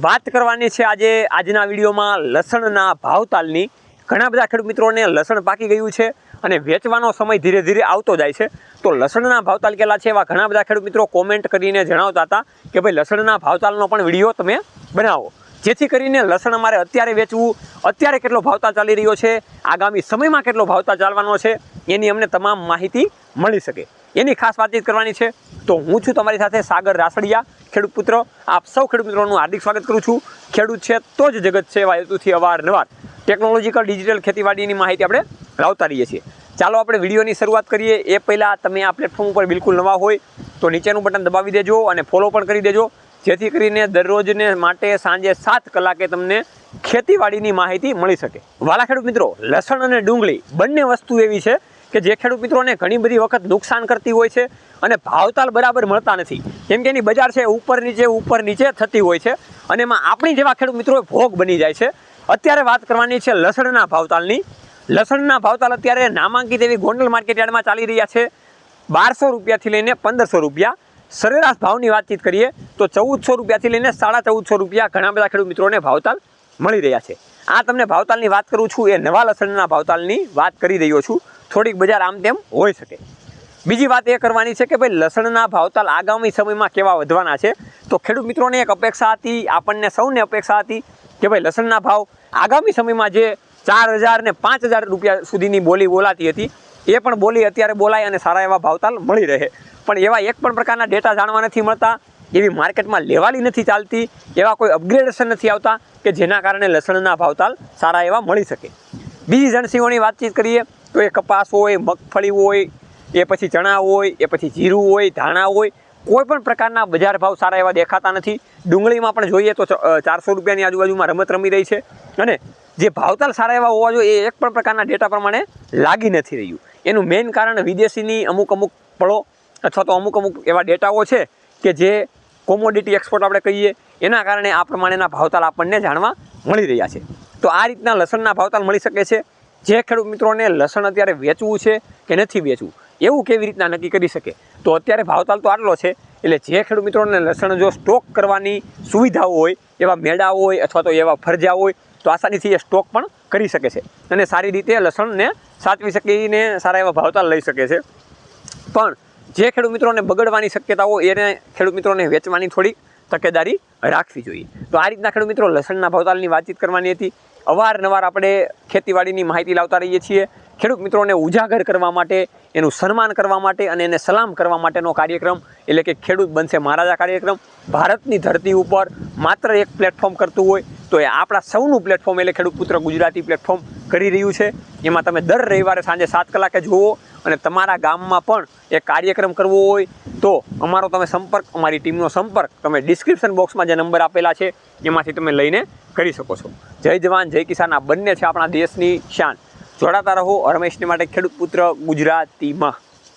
વાત કરવાની છે આજના વિડીયોમાં લસણના ભાવતાલની। ઘણા બધા ખેડૂત મિત્રોને લસણ પાકી ગયું છે અને વેચવાનો સમય ધીરે ધીરે આવતો જાય છે, તો લસણના ભાવતાલ કેટલા છે એવા ઘણા બધા ખેડૂત મિત્રો કોમેન્ટ કરીને જણાવતા હતા કે ભાઈ લસણના ભાવતાલનો પણ વિડીયો તમે બનાવો, જેથી કરીને લસણ અમારે અત્યારે વેચવું, અત્યારે કેટલો ભાવતાલ ચાલી રહ્યો છે, આગામી સમયમાં કેટલો ભાવતાલ ચાલવાનો છે, એની અમને તમામ માહિતી મળી શકે, એની ખાસ વાતચીત કરવાની છે। તો હું છું તમારી સાથે સાગર રાસડિયા, ખેડૂત પુત્ર। આપ સૌ ખેડૂત મિત્રોનું હાર્દિક સ્વાગત કરું છું। ખેડૂત છે તો જ જગત છે એવા હેતુથી અવારનવાર ટેકનોલોજીકલ ડિજિટલ ખેતીવાડીની માહિતી આપણે લાવતા રહીએ છીએ। ચાલો આપણે વિડીયોની શરૂઆત કરીએ। એ પહેલાં તમે આ પ્લેટફોર્મ ઉપર બિલકુલ નવા હોય તો નીચેનું બટન દબાવી દેજો અને ફોલો પણ કરી દેજો, જેથી કરીને દરરોજને માટે સાંજે 7 કલાકે તમને ખેતીવાડીની માહિતી મળી શકે। વાલા ખેડૂત મિત્રો, લસણ અને ડુંગળી બંને વસ્તુ એવી છે કે જે ખેડૂત મિત્રોને ઘણી બધી વખત નુકસાન કરતી હોય છે અને ભાવતાલ બરાબર મળતા નથી, કેમ કે એની બજાર છે ઉપર નીચે થતી હોય છે અને એમાં આપણી જેવા ખેડૂત મિત્રો ભોગ બની જાય છે। અત્યારે વાત કરવાની છે લસણના ભાવતાલની। લસણના ભાવતાલ અત્યારે નામાંકિત એવી ગોંડલ માર્કેટ યાર્ડમાં ચાલી રહ્યા છે 1200 રૂપિયાથી લઈને 1500 રૂપિયા। સરેરાશ ભાવની વાતચીત કરીએ તો 1400 રૂપિયાથી લઈને 1450 રૂપિયા ઘણા બધા ખેડૂત મિત્રોને ભાવતાલ મળી રહ્યા છે। આ તમને ભાવતાલની વાત કરું છું એ નવા લસણના ભાવતાલની વાત કરી રહ્યો છું, થોડીક બજાર આમ તેમ હોઈ શકે। બીજી વાત એ કરવાની છે કે ભાઈ લસણના ભાવતાલ આગામી સમયમાં કેવા વધવાના છે। તો ખેડૂત મિત્રોને એક અપેક્ષા હતી, આપણને સૌને અપેક્ષા હતી કે ભાઈ લસણના ભાવ આગામી સમયમાં જે 4000 ને 5000 રૂપિયા સુધીની બોલી બોલાતી હતી એ પણ બોલી અત્યારે બોલાય અને સારા એવા ભાવતાલ મળી રહે, પણ એવા એક પણ પ્રકારના ડેટા જાણવા નથી મળતા, એવી માર્કેટમાં લેવાલી નથી ચાલતી, એવા કોઈ અપગ્રેડેશન નથી આવતા કે જેના કારણે લસણના ભાવતાલ સારા એવા મળી શકે। બીજી જણસીઓની વાતચીત કરીએ તો એ કપાસ હોય, મગફળી હોય, એ પછી ચણા હોય, એ પછી જીરું હોય, ધાણા હોય, કોઈ પણ પ્રકારના બજાર ભાવ સારા એવા દેખાતા નથી। ડુંગળીમાં પણ જોઈએ તો 400 રૂપિયાની આજુબાજુમાં રમત રમી રહી છે અને જે ભાવતાલ સારા એવા હોવા જોઈએ એ એક પણ પ્રકારના ડેટા પ્રમાણે લાગી નથી રહ્યું। એનું મેઇન કારણ વિદેશીની અમુક પળો અથવા તો અમુક એવા ડેટાઓ છે કે જે કોમોડિટી એક્સપોર્ટ આપણે કહીએ, એના કારણે આ પ્રમાણેના ભાવતાલ આપણને જાણવા મળી રહ્યા છે। તો આ રીતના લસણના ભાવતાલ મળી શકે છે। જે ખેડૂત મિત્રોને લસણ અત્યારે વેચવું છે કે નથી વેચવું એવું કેવી રીતના નક્કી કરી શકે, તો અત્યારે ભાવતાલ તો આટલો છે, એટલે જે ખેડૂત મિત્રોને લસણ જો સ્ટોક કરવાની સુવિધાઓ હોય, એવા મેળા હોય અથવા તો એવા ફરજા હોય તો આસાનીથી એ સ્ટોક પણ કરી શકે છે અને સારી રીતે લસણને સાચવી શકીને સારા એવા ભાવતાલ લઈ શકે છે। પણ જે ખેડૂત મિત્રોને બગડવાની શક્યતા હોય એને ખેડૂત મિત્રોને વેચવાની થોડીક તકેદારી રાખવી જોઈએ। તો આ રીતના ખેડૂત મિત્રો લસણના ભાવતાલની વાતચીત કરવાની હતી। અવારનવાર આપણે ખેતીવાડીની માહિતી લાવતા રહીએ છીએ। ખેડૂત મિત્રોને ઉજાગર કરવા માટે, એનું સન્માન કરવા માટે અને એને સલામ કરવા માટેનો કાર્યક્રમ એટલે કે ખેડૂત બનશે મહારાજા કાર્યક્રમ ભારતની ધરતી ઉપર માત્ર એક પ્લેટફોર્મ કરતું હોય તો એ આપણા સૌનું પ્લેટફોર્મ એટલે ખેડૂત પુત્ર ગુજરાતી પ્લેટફોર્મ કરી રહ્યું છે। એમાં તમે દર રવિવારે સાંજે 7 કલાકે જુઓ અને તમારા ગામમાં પણ એક કાર્યક્રમ કરવો હોય તો અમારો તમે સંપર્ક, અમારી ટીમનો સંપર્ક તમે ડિસ્ક્રિપ્શન બોક્સમાં જે નંબર આપેલા છે એમાંથી તમે લઈને કરી શકો છો। જય જવાન જય કિસાન આ બંને છે આપણા દેશની શાન। જોડાતા રહો રમેશની માટે ખેડૂત પુત્ર ગુજરાતીમાં।